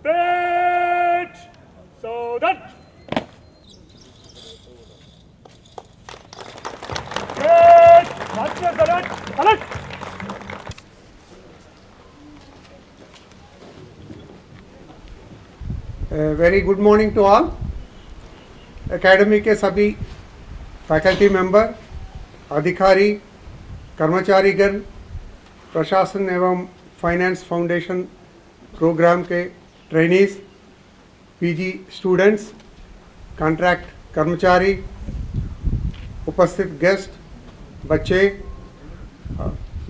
Pitch! So that. Pitch! That's your select. Select. Very good morning to all. Academy के सभी faculty member, अधिकारी, कर्मचारीगण, प्रशासन एवं फाइनेंस फाउंडेशन प्रोग्राम के ट्रेनीज, पीजी स्टूडेंट्स, कॉन्ट्रैक्ट कर्मचारी, उपस्थित गेस्ट, बच्चे,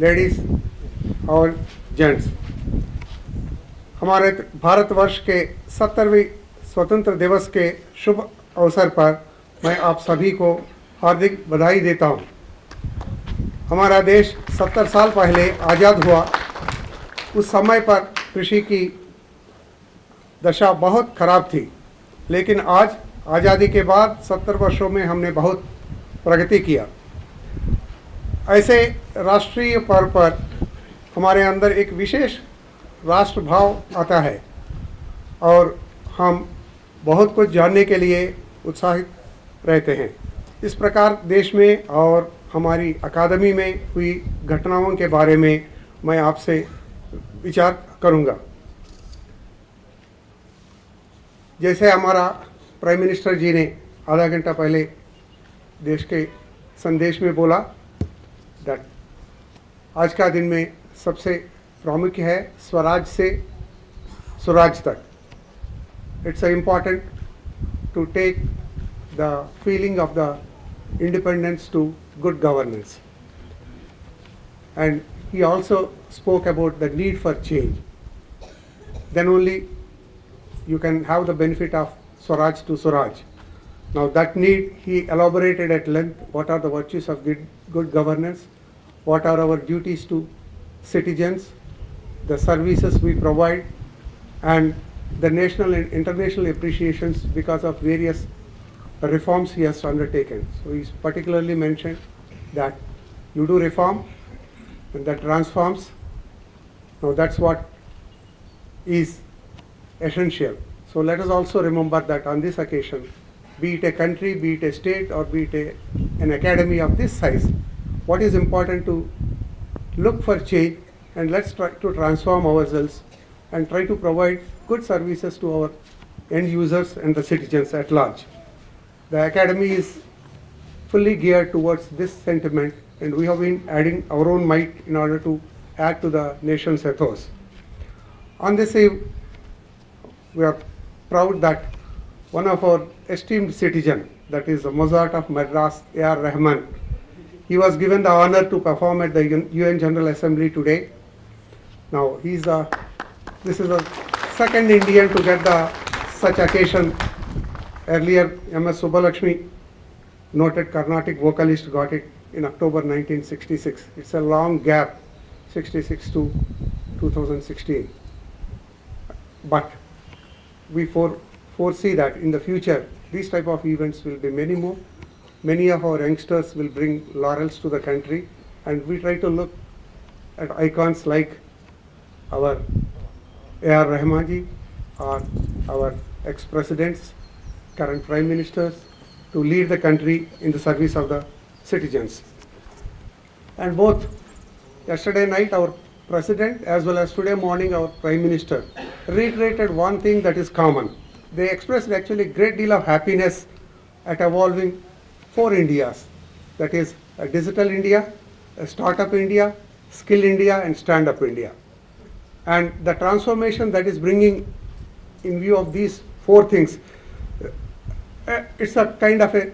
लेडीज और जेंट्स, हमारे भारतवर्ष के 70वें स्वतंत्र दिवस के शुभ अवसर पर मैं आप सभी को हार्दिक बधाई देता हूं। हमारा देश 70 साल पहले आज़ाद हुआ। उस समय पर कृषि की दशा बहुत खराब थी, लेकिन आज आज़ादी के बाद 70 वर्षों में हमने बहुत प्रगति किया। ऐसे राष्ट्रीय पर्व पर हमारे अंदर एक विशेष राष्ट्र भाव आता है और हम बहुत कुछ जानने के लिए उत्साहित रहते हैं। इस प्रकार देश में और हमारी अकादमी में हुई घटनाओं के बारे में मैं आपसे विचार करूंगा। जैसे हमारा प्राइम मिनिस्टर जी ने आधा घंटा पहले देश के संदेश में बोला, दैट आज का दिन में सबसे प्रमुख है स्वराज से स्वराज तक। It's important to take the feeling of the independence to good governance. And he also spoke about the need for change. Then only you can have the benefit of Swaraj to Swaraj. Now that need he elaborated at length. What are the virtues of good governance? What are our duties to citizens? The services we provide, and the national and international appreciations because of various reforms he has undertaken. So he's particularly mentioned that you do reform and that transforms. Now that's what is essential. So let us also remember that on this occasion, be it a country, be it a state, or be it an academy of this size, what is important to look for change, and let's try to transform ourselves and try to provide good services to our end users and the citizens at large. The academy is fully geared towards this sentiment, and we have been adding our own might in order to add to the nation's ethos. On this eve, we are proud that one of our esteemed citizen, that is the Mozart of Madras, A.R. Rahman, he was given the honor to perform at the UN General Assembly today. Now this is the second Indian to get such occasion. Earlier, M.S. Subbalakshmi, noted Carnatic vocalist, got it in October 1966. It's a long gap, 66 to 2016. But we foresee that in the future, these type of events will be many more. Many of our youngsters will bring laurels to the country, and we try to look at icons like our A.R. Rahman ji or our ex-presidents, current prime ministers, to lead the country in the service of the citizens. And both yesterday night our president as well as today morning our prime minister reiterated one thing that is common. They expressed actually a great deal of happiness at evolving 4 Indias, that is a digital India, a startup India, skill India, and stand up India. And the transformation that is bringing in view of these 4 things, it's a kind of it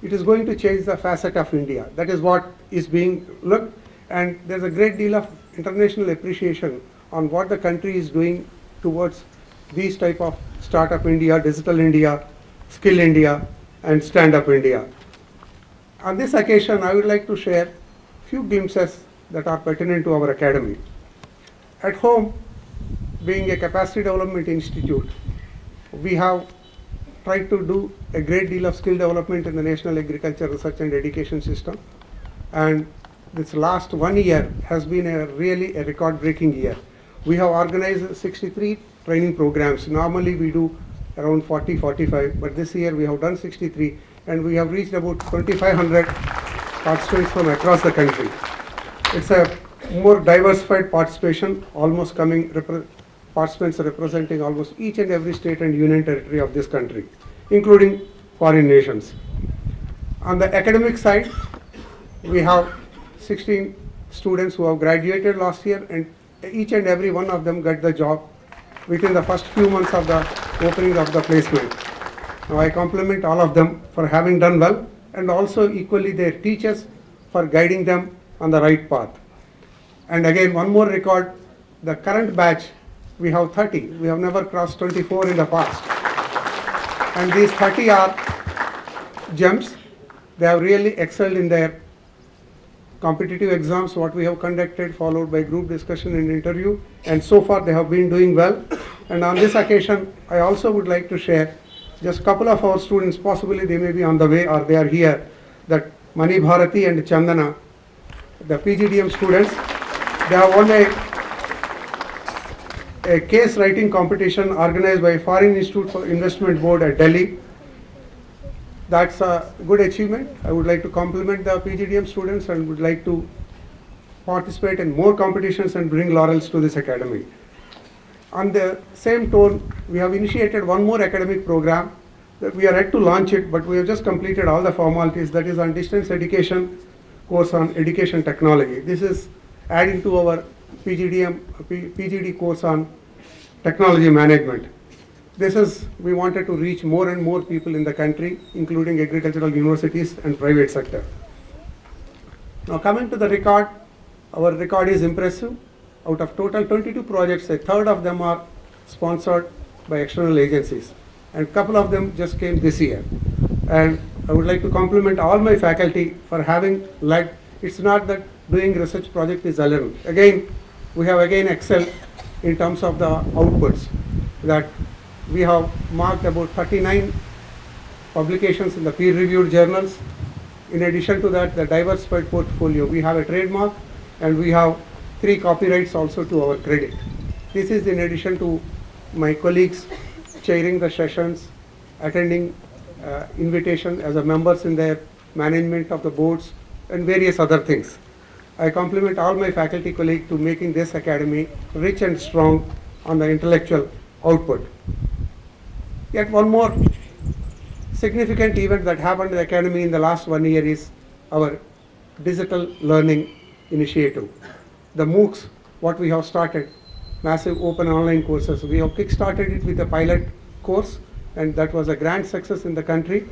is going to change the facet of India. That is what is being looked, and there's a great deal of international appreciation on what the country is doing towards these type of startup India, digital India, skill India, and stand up India. On this occasion, I would like to share few glimpses that are pertinent to our academy. At home, being a capacity development institute, we have tried to do a great deal of skill development in the National Agriculture Research and Education System, and this last 1 year has been really a record-breaking year. We have organized 63 training programs. Normally we do around 40, 45, but this year we have done 63, and we have reached about 2,500 participants from across the country. It's a more diversified participation, almost participants representing almost each and every state and union territory of this country, including foreign nations. On the academic side, we have 16 students who have graduated last year, and each and every one of them got the job within the first few months of the opening of the placement. Now I compliment all of them for having done well, and also equally their teachers for guiding them on the right path. And again, one more record, the current batch, we have 30. We have never crossed 24 in the past. And these 30 are gems. They have really excelled in their competitive exams, what we have conducted, followed by group discussion and interview. And so far they have been doing well. And on this occasion, I also would like to share just a couple of our students, possibly they may be on the way or they are here, that Mani Bharati and Chandana, the PGDM students, they have won a case writing competition organized by Foreign Institute for Investment Board at Delhi. That's a good achievement. I would like to compliment the PGDM students and would like to participate in more competitions and bring laurels to this academy. On the same tone, we have initiated one more academic program that we are yet to launch it, but we have just completed all the formalities. That is on distance education course on education technology. This is adding to our PGD course on technology management. We wanted to reach more and more people in the country, including agricultural universities and private sector. Now coming to the record, our record is impressive. Out of total 22 projects, a third of them are sponsored by external agencies, and a couple of them just came this year. And I would like to compliment all my faculty for having led. It's not that doing research project is alone. Again, we have excelled in terms of the outputs, that we have marked about 39 publications in the peer-reviewed journals. In addition to that, the diversified portfolio, we have a trademark and we have 3 copyrights also to our credit. This is in addition to my colleagues chairing the sessions, attending invitation as a members in their management of the boards and various other things. I compliment all my faculty colleagues to making this academy rich and strong on the intellectual output. Yet one more significant event that happened in the academy in the last 1 year is our digital learning initiative. The MOOCs, what we have started, massive open online courses. We have kick-started it with a pilot course, and that was a grand success in the country.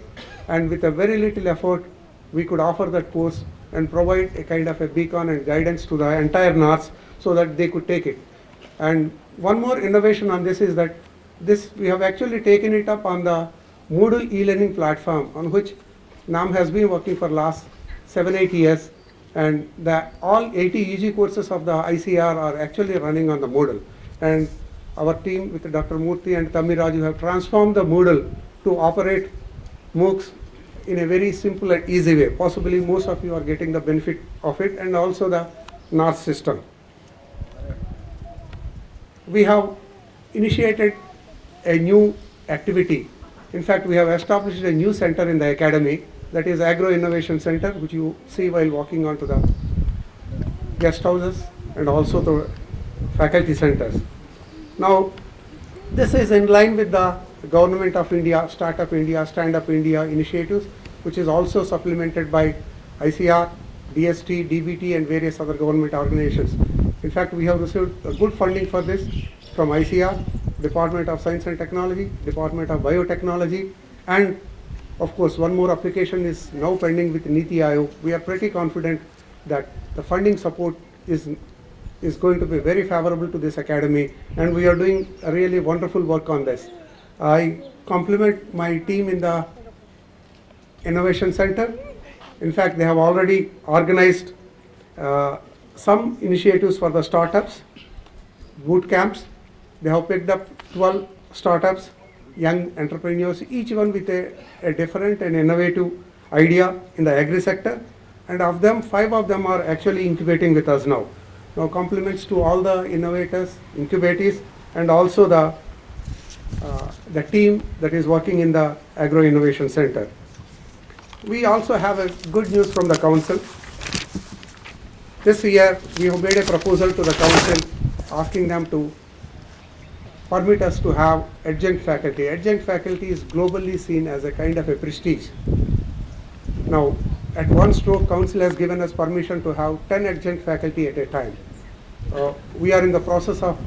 And with a very little effort, we could offer that course and provide a kind of a beacon and guidance to the entire NARS so that they could take it. And one more innovation on this is that we have actually taken it up on the Moodle e-learning platform, on which NAM has been working for last 7-8 years, and all 80 UG courses of the ICR are actually running on the Moodle. And our team with Dr. Murthy and Tamiraju have transformed the Moodle to operate MOOCs in a very simple and easy way. Possibly most of you are getting the benefit of it, and also the NARS system. We have initiated a new activity. In fact, we have established a new center in the academy, that is Agro Innovation Center, which you see while walking onto the guest houses and also the faculty centers. Now, this is in line with the Government of India, Startup India, Stand Up India initiatives, which is also supplemented by ICR, DST, DBT and various other government organizations. In fact, we have received good funding for this from ICR, Department of Science and Technology, Department of Biotechnology, and of course one more application is now pending with Niti Aayog. We are pretty confident that the funding support is going to be very favorable to this academy, and we are doing a really wonderful work on this. I compliment my team in the Innovation Center. In fact, they have already organized some initiatives for the startups, boot camps. They have picked up 12 startups, young entrepreneurs, each one with a different and innovative idea in the agri sector. And of them, 5 of them are actually incubating with us now. Now, compliments to all the innovators, incubatees, and also the team that is working in the Agro Innovation Center. We also have a good news from the council. This year, we have made a proposal to the council asking them to permit us to have adjunct faculty. Adjunct faculty is globally seen as a kind of a prestige. Now, at one stroke, council has given us permission to have 10 adjunct faculty at a time. We are in the process of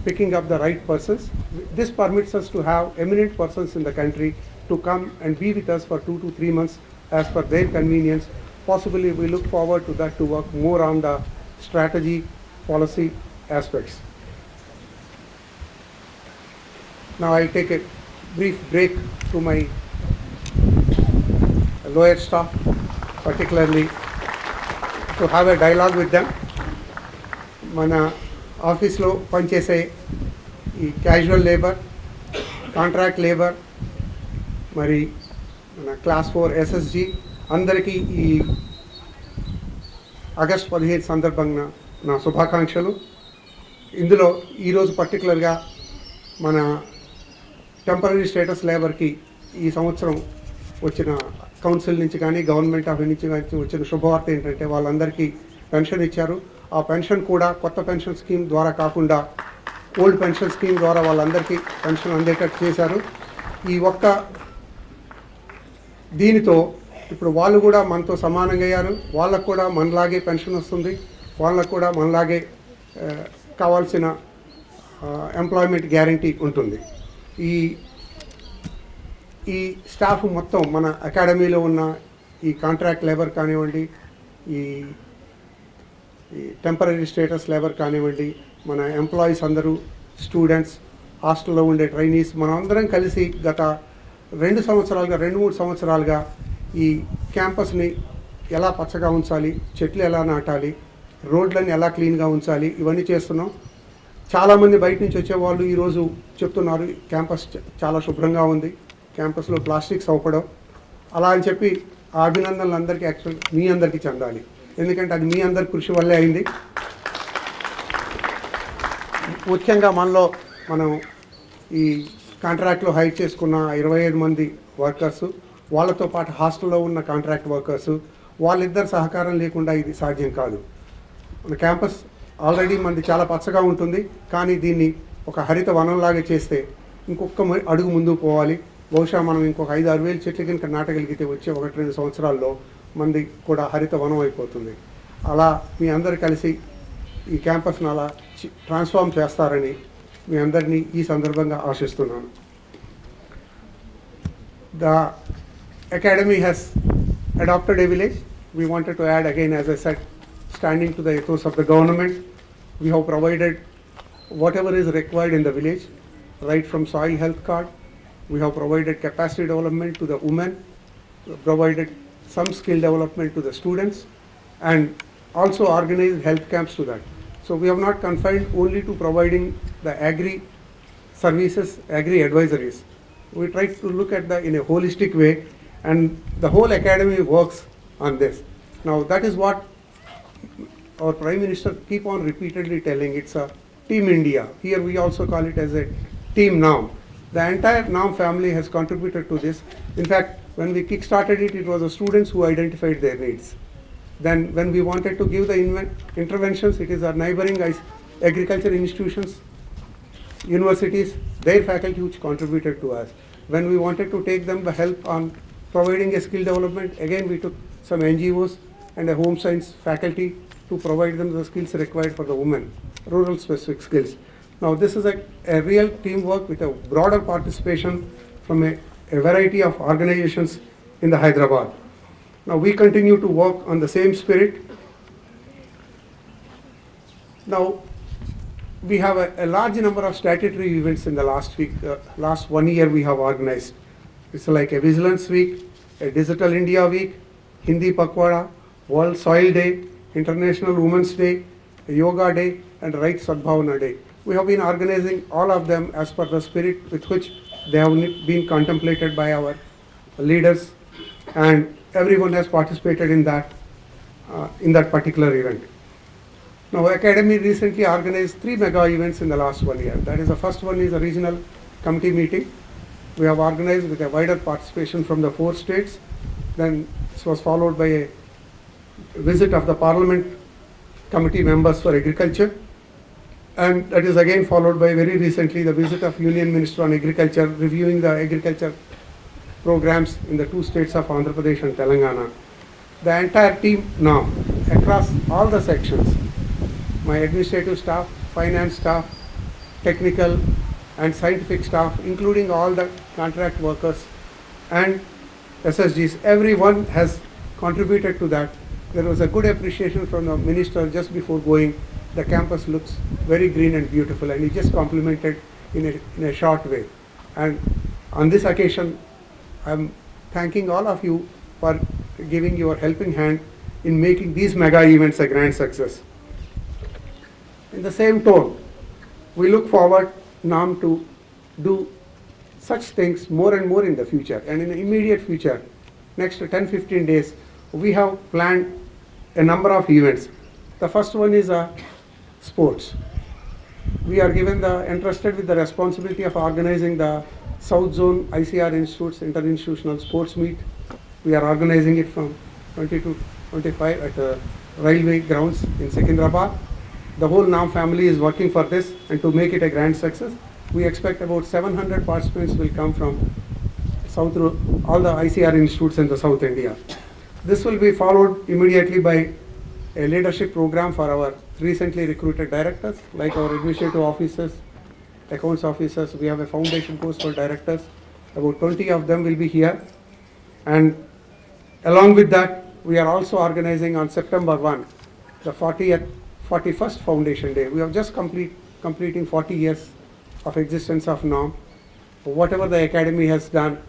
picking up the right persons. This permits us to have eminent persons in the country to come and be with us for 2 to 3 months as per their convenience. Possibly, we look forward to that to work more on the strategy, policy aspects. Now I'll take a brief break to my lower staff, particularly to have a dialogue with them. మన ఆఫీస్లో పనిచేసే ఈ casual labour, contract labour, మరి మన class 4 SSG అందరికీ ఈ August 15 సందర్భంగా నా శుభాకాంక్షలు. ఇందులో ఈరోజు పర్టికులర్గా మన టెంపరరీ స్టేటస్ లేబర్కి ఈ సంవత్సరం వచ్చిన కౌన్సిల్ నుంచి కానీ గవర్నమెంట్ ఆఫ్ నుంచి కానీ వచ్చిన శుభవార్త ఏంటంటే వాళ్ళందరికీ పెన్షన్ ఇచ్చారు. ఆ పెన్షన్ కూడా కొత్త పెన్షన్ స్కీమ్ ద్వారా కాకుండా ఓల్డ్ పెన్షన్ స్కీమ్ ద్వారా వాళ్ళందరికీ పెన్షన్ అందేటట్టు చేశారు. ఈ ఒక్క దీనితో ఇప్పుడు వాళ్ళు కూడా మనతో సమానంగా అయ్యారు. వాళ్ళకు కూడా మనలాగే పెన్షన్ వస్తుంది. వాళ్ళకు కూడా మనలాగే కావాల్సిన ఎంప్లాయ్మెంట్ గ్యారంటీ ఉంటుంది. ఈ స్టాఫ్ మొత్తం మన అకాడమీలో ఉన్న ఈ కాంట్రాక్ట్ లేబర్ కానివ్వండి, ఈ టెంపరరీ స్టేటస్ లేబర్ కానివ్వండి, మన ఎంప్లాయీస్ అందరూ, స్టూడెంట్స్, హాస్టల్లో ఉండే ట్రైనీస్, మనం అందరం కలిసి గత 2-3 సంవత్సరాలుగా ఈ క్యాంపస్ని ఎలా పచ్చగా ఉంచాలి, చెట్లు ఎలా నాటాలి, రోడ్లని ఎలా క్లీన్గా ఉంచాలి, ఇవన్నీ చేస్తున్నాం. చాలామంది బయట నుంచి వచ్చేవాళ్ళు ఈరోజు చెప్తున్నారు క్యాంపస్ చాలా శుభ్రంగా ఉంది, క్యాంపస్లో ప్లాస్టిక్స్ అవపడం, అలా అని చెప్పి ఆ అభినందనలు అందరికీ యాక్చువల్ మీ అందరికీ చెందాలి. ఎందుకంటే అది మీ అందరి కృషి వల్లే అయింది. ముఖ్యంగా మనం ఈ కాంట్రాక్ట్లో హైర్ చేసుకున్న 25 మంది వర్కర్సు, వాళ్ళతో పాటు హాస్టల్లో ఉన్న కాంట్రాక్ట్ వర్కర్సు, వాళ్ళిద్దరు సహకారం లేకుండా ఇది సాధ్యం కాదు. మన క్యాంపస్ ఆల్రెడీ మనది చాలా పచ్చగా ఉంటుంది, కానీ దీన్ని ఒక హరిత వనంలాగా చేస్తే ఇంకొక అడుగు ముందుకు పోవాలి. బహుశా మనం ఇంకొక 5-6 వేల చెట్లు కనుక నాటగలిగితే వచ్చే 1-2 సంవత్సరాల్లో మనది కూడా హరిత వనం అయిపోతుంది. అలా మీ అందరు కలిసి ఈ క్యాంపస్ను అలా ట్రాన్స్ఫార్మ్ చేస్తారని మీ అందరినీ ఈ సందర్భంగా ఆశిస్తున్నాను. The academy has adopted a village. We wanted to add again, as I said, standing to the ethos of the government, we have provided whatever is required in the village, right from soil health card, we have provided capacity development to the women, provided some skill development to the students, and also organized health camps to that. So we have not confined only to providing the agri services, agri advisories. We try to look at in a holistic way, and the whole academy works on this. Now that is what our Prime Minister keep on repeatedly telling. It's a Team India. Here we also call it as a Team NAM. The entire NAM family has contributed to this. In fact, when we kick-started it, it was the students who identified their needs. Then when we wanted to give the interventions, it is our neighboring agriculture institutions, universities, their faculty which contributed to us. When we wanted to take them the help on providing a skill development, again we took some NGOs and a home science faculty to provide them the skills required for the women, rural specific skills. Now this is a real teamwork with a broader participation from a variety of organizations in the Hyderabad. Now we continue to work on the same spirit. Now we have a large number of statutory events in the last 1 year we have organized. It's like a Vigilance Week, a Digital India Week, Hindi Pakwada, World Soil Day, International Women's Day, Yoga Day, and Right Sadbhavana Day. We have been organizing all of them as per the spirit with which they have been contemplated by our leaders, and everyone has participated in that particular event. Now, Academy recently organized 3 mega events in the last 1 year. That is, the first one is a regional committee meeting. We have organized with a wider participation from the 4 states. Then this was followed by a visit of the Parliament committee members for agriculture. And that is again followed by very recently the visit of Union Minister on Agriculture, reviewing the agriculture programs in the 2 states of Andhra Pradesh and Telangana. The entire team now, across all the sections, my administrative staff, finance staff, technical and scientific staff, including all the contract workers and SSGs, everyone has contributed to that. There was a good appreciation from the minister just before going. The campus looks very green and beautiful, and he just complimented in a short way. And on this occasion, I'm thanking all of you for giving your helping hand in making these mega events a grand success. In the same tone, we look forward now to do such things more and more in the future. And in the immediate future, next 10-15 days, we have planned a number of events. The first one is sports. We are entrusted with the responsibility of organizing the South Zone ICR Institutes Interinstitutional Sports Meet. We are organizing it from 20 to 25 at railway grounds in Secunderabad. The whole NAM family is working for this, and to make it a grand success, we expect about 700 participants will come from all the ICR institutes in the South India. This will be followed immediately by a leadership program for our recently recruited directors, like our administrative officers, accounts officers. We have a foundation course for directors. About 20 of them will be here. And along with that, we are also organizing on September 1, the 41st Foundation Day. We have just completing 40 years of existence of NAM. Whatever the Academy has done,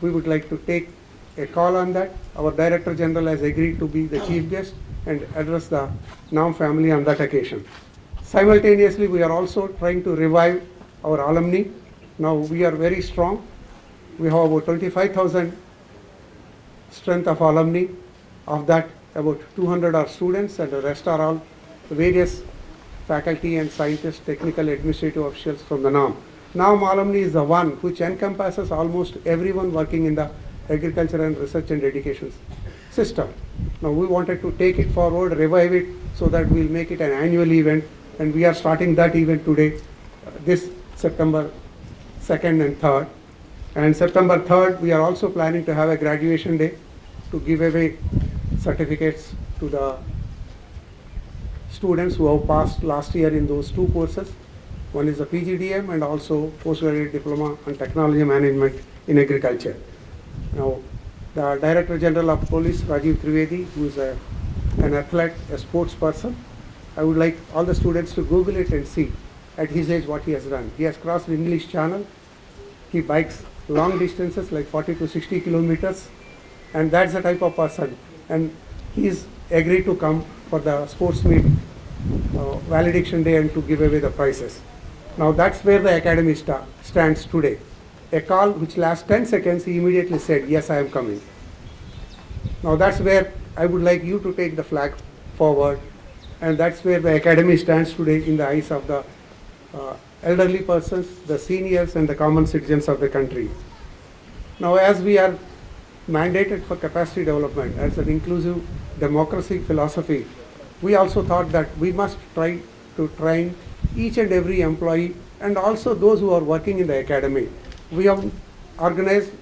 we would like to take a call on that. Our Director General has agreed to be the chief guest and address the NAM family on that occasion. Simultaneously, we are also trying to revive our alumni. Now we are very strong. We have about 25,000 strength of alumni. Of that, about 200 are students, and the rest are all various faculty and scientists, technical, administrative officials from the NAM. NAM alumni is the one which encompasses almost everyone working in the agriculture and research and education system. Now we wanted to take it forward, revive it, so that we'll make it an annual event, and we are starting that event today, this September 2nd and 3rd. And September 3rd, we are also planning to have a graduation day to give away certificates to the students who have passed last year in those 2 courses. One is the PGDM and also Postgraduate Diploma on Technology Management in Agriculture. Now, the Director General of Police, Rajiv Trivedi, who is an athlete, a sports person, I would like all the students to Google it and see at his age what he has done. He has crossed the English Channel. He bikes long distances like 40 to 60 kilometers, and that's the type of person. And he is agreed to come for the sports meet valediction day and to give away the prizes. Now that's where the Academy stands today. A call which lasts 10 seconds, he immediately said, yes, I am coming. Now that's where I would like you to take the flag forward, and that's where the Academy stands today in the eyes of the elderly persons, the seniors and the common citizens of the country. Now as we are mandated for capacity development as an inclusive democracy philosophy, we also thought that we must try to train each and every employee and also those who are working in the Academy. We have organized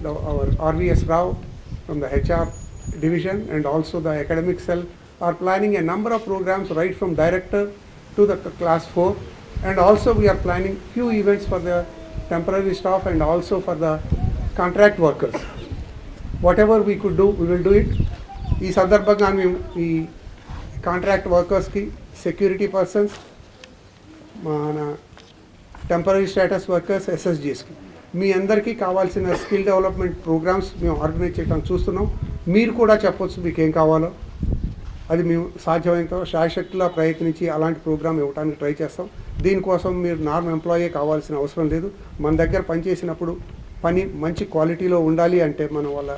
our RVS Rao from the HR division and also the academic cell are planning a number of programs right from director to the class 4, and also we are planning few events for the temporary staff and also for the contract workers. Whatever we could do, we will do it. ఈ సందర్భంగా మేము ఈ contract వర్కర్స్కి, security persons, మన temporary status workers, ఎస్ఎస్జీస్కి మీ అందరికీ కావాల్సిన skill development programmes మేము organise చేయడానికి చూస్తున్నాం. మీరు కూడా చెప్పొచ్చు మీకు ఏం కావాలో, అది మేము సాధ్యమైనంత శాయశక్తిలా ప్రయత్నించి అలాంటి ప్రోగ్రామ్ ఇవ్వడానికి ట్రై చేస్తాం. దీనికోసం మీరు నార్మ్ ఎంప్లాయీ కావాల్సిన అవసరం లేదు. మన దగ్గర పనిచేసినప్పుడు పని మంచి క్వాలిటీలో ఉండాలి అంటే మనం వాళ్ళ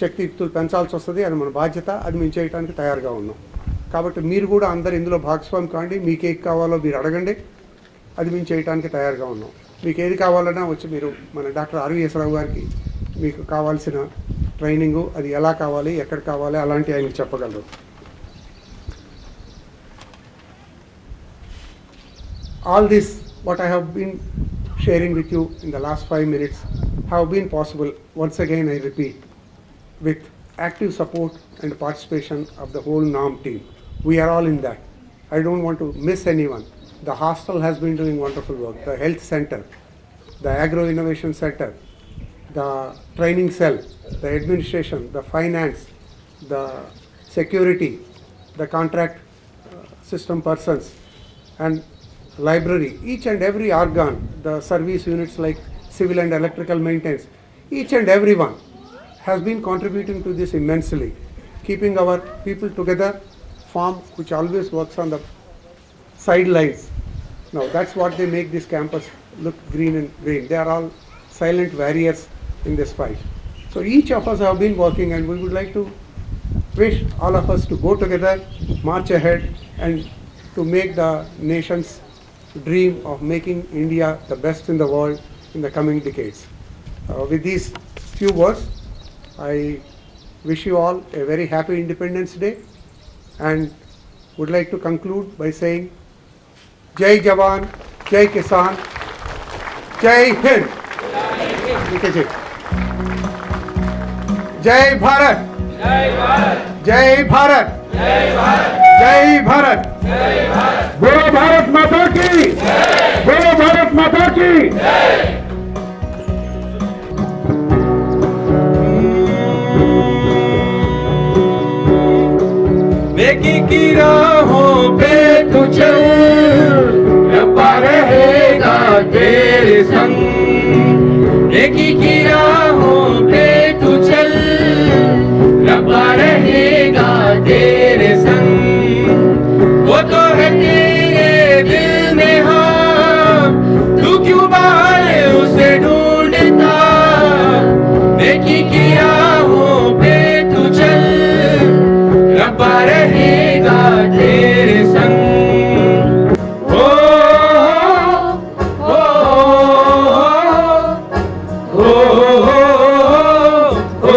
శక్తియుక్తులు పెంచాల్సి వస్తుంది. అది మన బాధ్యత. అది మేము చేయడానికి తయారుగా ఉన్నాం. కాబట్టి మీరు కూడా అందరు ఇందులో భాగస్వామి కాండి. మీకు ఏది కావాలో మీరు అడగండి, అది మేము చేయడానికి తయారుగా ఉన్నాం. మీకు ఏది కావాలన్నా వచ్చి మీరు మన డాక్టర్ ఆర్వీఎస్ రావు గారికి మీకు కావాల్సిన ట్రైనింగు అది ఎలా కావాలి, ఎక్కడ కావాలి అలాంటి ఆయనకి చెప్పగలరు. All this what I have been sharing with you in the last 5 minutes have been possible, once again I repeat, with active support and participation of the whole NAM team. We are all in that. I don't want to miss anyone. The hostel has been doing wonderful work. The health center, the agro innovation center, the training cell, the administration, the finance, the security, the contract system persons, and library, each and every organ, the service units like civil and electrical maintenance, each and everyone has been contributing to this immensely, keeping our people together. Farm which always works on the sidelines. Now that's what they make this campus look green and green. They are all silent warriors in this fight. So each of us have been working, and we would like to wish all of us to go together, march ahead, and to make the nation's dream of making India the best in the world in the coming decades. With these few words, I wish you all a very happy Independence Day, and would like to conclude by saying Jai Jawan, Jai Kisan, Jai Hind. Jai Bharat, Jai Bharat, Jai Bharat, Jai Bharat, Jai Bharat, Jai Bharat. बोलो भारत माता की, बोलो भारत माता की. नेकी की राहों पे तू चल, रब्बा रहेगा तेरे संग. नेकी की राहों पे तू चल, रब्बा रहेगा तेरे संग. वो तो है तेरे दिल में, हाँ तू क्यों बाहर उसे ढूंढता. नेकी की राहों पे तू चल, रब्बा रहेगा तेरे संग. ओ ओ ओ ओ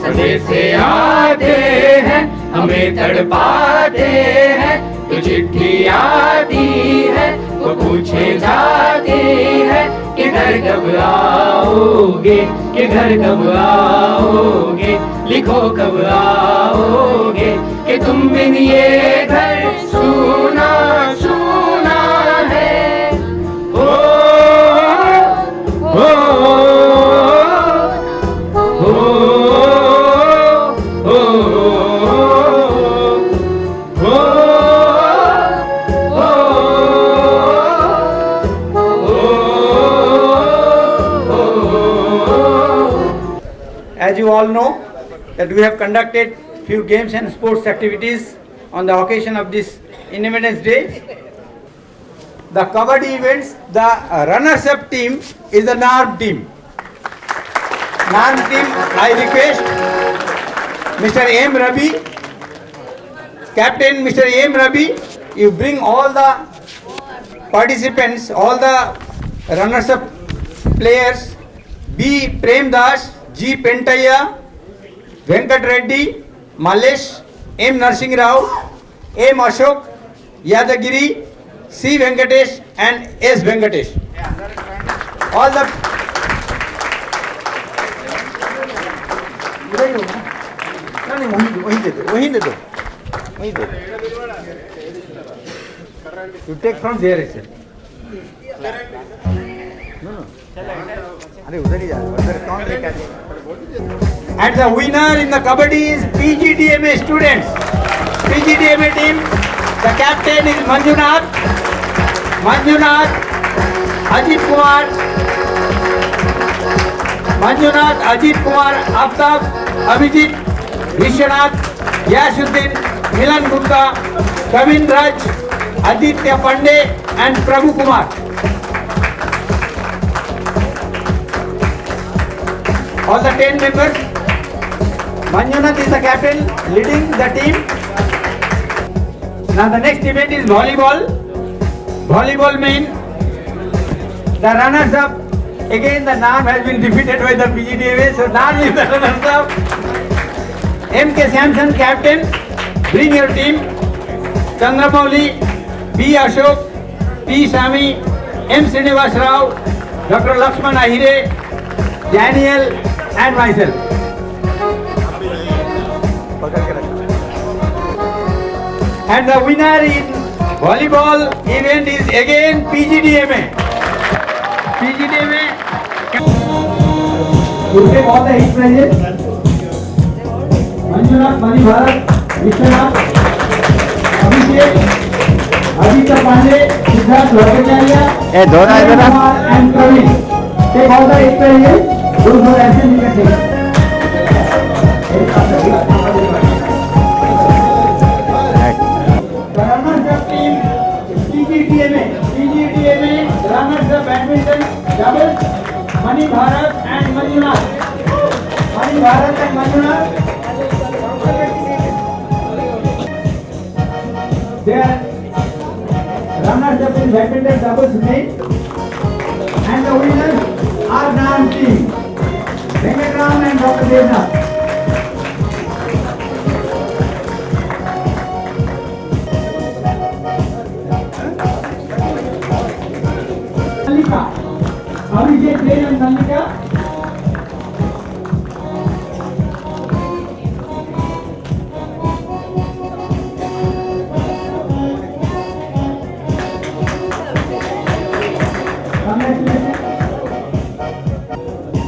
संदेशे आते हैं हमें तड़पाते हैं. तो चिट्ठी आती है वो पूछे जाती है कि घर कब आओगे, कि घर कब आओगे. लिखो कब आओगे कि तुम बिन ये घर सुना सुना है. ओ ओ ओ ओ As you all know, that we have conducted few games and sports activities on the occasion of this Independence Day. The Kabaddi events, the runners-up team is the NARM team. NARM team, I request Mr. M. Rabi, Captain Mr. M. Rabi, you bring all the participants, all the runners-up players, B. Prem Das, G. Pentaya, Venkat Reddy, Malesh, M. Narsingh Rao, M. Ashok, Yadagiri, C. Venkatesh and S. Venkatesh. All the you take from there itself. And the winner in the Kabaddi is PGDMA students. PGDMA team, the captain is Manjunath, Ajit Kumar, Aftab, Abhijit, Vishwanath, Yashuddin, Milan Gupta, Kavin Raj, Aditya Pandey and Prabhu Kumar. All the 10 members. Manjunath is the captain leading the team. Now the next event is volleyball. Volleyball main. The runners up. Again the NAM has been defeated by the PGDMA. So NAM is the runners up. M.K. Samson captain. Bring your team. Chandramouli, B. Ashok, P. Sami, M. Srinivas Rao, Dr. Lakshman Ahire, Daniel and myself. And the winner in volleyball event is again PGDMA. PGDMA will take all the 8 prizes. Manjunath, Mani Bharat, Vishwanath, Abhishek, Aditya Pandey, Siddharth Bhattacharya, and Praveen. Take all the 8 prizes. Those who are absent, you can take. The runners-up team, PGDMA, runners-up badminton, doubles, Mani Bharat and Manjunath. Mani Bharat and Manjunath. They are runners-up in badminton doubles main, and the winners are NAM team, Venkatram and Dr. Devnath. Abhishek Jain and Nandika.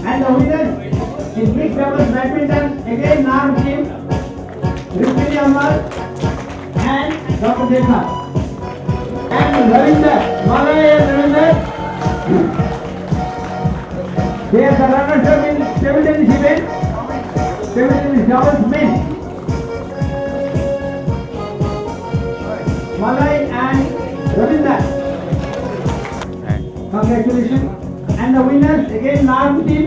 And the winners in mixed doubles badminton again NAM team, Rukmini Ammal and Dr. Devnath. And Ravinder, Malay and Ravinder. They are the runners-up in table tennis event. Table tennis doubles men. Malay and Ravinder. Congratulations. And the winners again NAM team,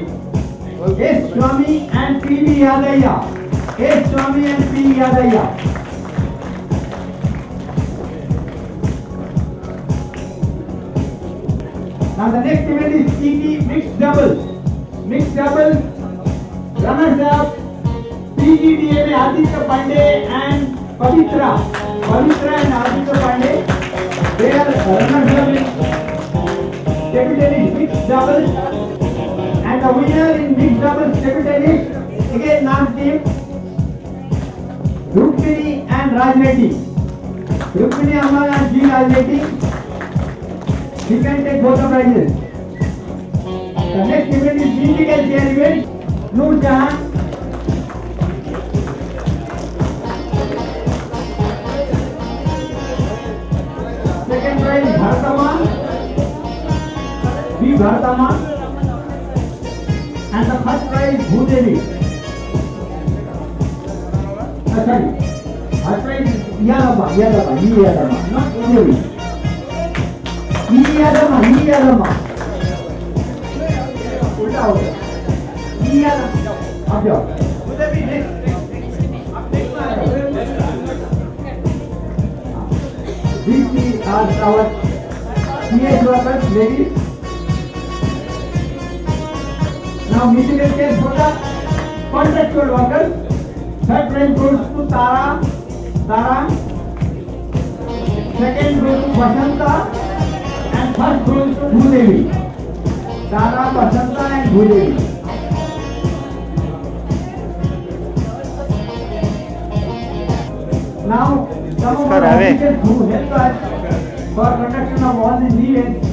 S. Swami and P.V. Yadaya. S. Swami and P. Yadaya. Now the next event is TT mixed doubles. Mixed doubles, runners up, PGDMA Aditya Pandey and Pavitra. Pavitra and Aditya Pandey. They are runners up in table tennis mixed doubles. And the winner in mixed doubles table tennis, again NAM team, Rukmini and Raj Reddy. Rukmini Ammal and G. Raj Reddy. You can take both the prizes. The next event is musical chair event. Noor Jahan. Second prize Bharataman. B. Bharataman. And the first prize Bhudevi. Sorry. First prize is Yadama, not Bhudevi. Yadama. Ulta ho gaya. Yadama. Ab jao. Bhudevi next. These are our CS workers, ladies. Now musical chairs for the contractual workers. Third prize goes to Tara. Second goes to Vasanta. And first goes to Bhudevi. Tara, Vasanta and Bhudevi. Now, some of our officers who help us for production of all these events,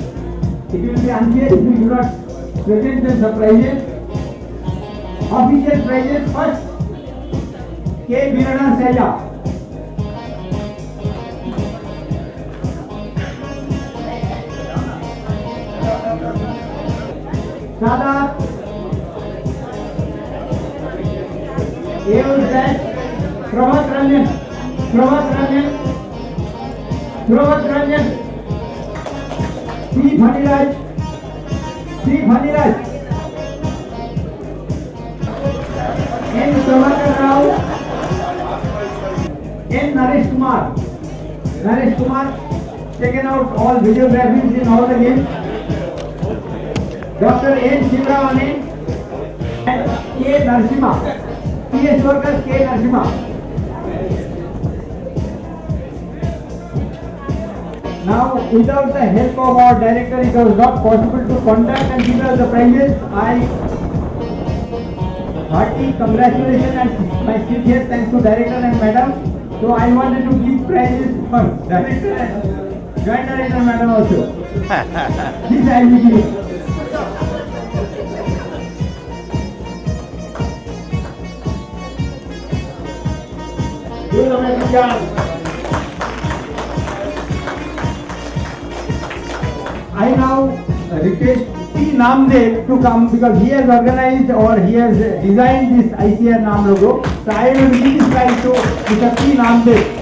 it will be unfair if we do not present them the prizes. Official prizes first, K. Birana Seja. Sadat, Eul Zed, Prabhat Ranjan, C. Bhaniraj, N. Samakar now N. Naresh Kumar. Naresh Kumar taken out all videographies in all the games. Dr. N. Shivramani and K. Narasimha. PS workers K. Narasimha. Now, without the help of our director, it was not possible to contact and give us the prizes. I hearty congratulations and my sincere thanks to director and madam. So I wanted to give prizes for director and joint director madam also. This I will give. I now request P. Namdev to come because he has organized or he has designed this ICR Naam logo. So I will give this prize to Mr. P. Namdev.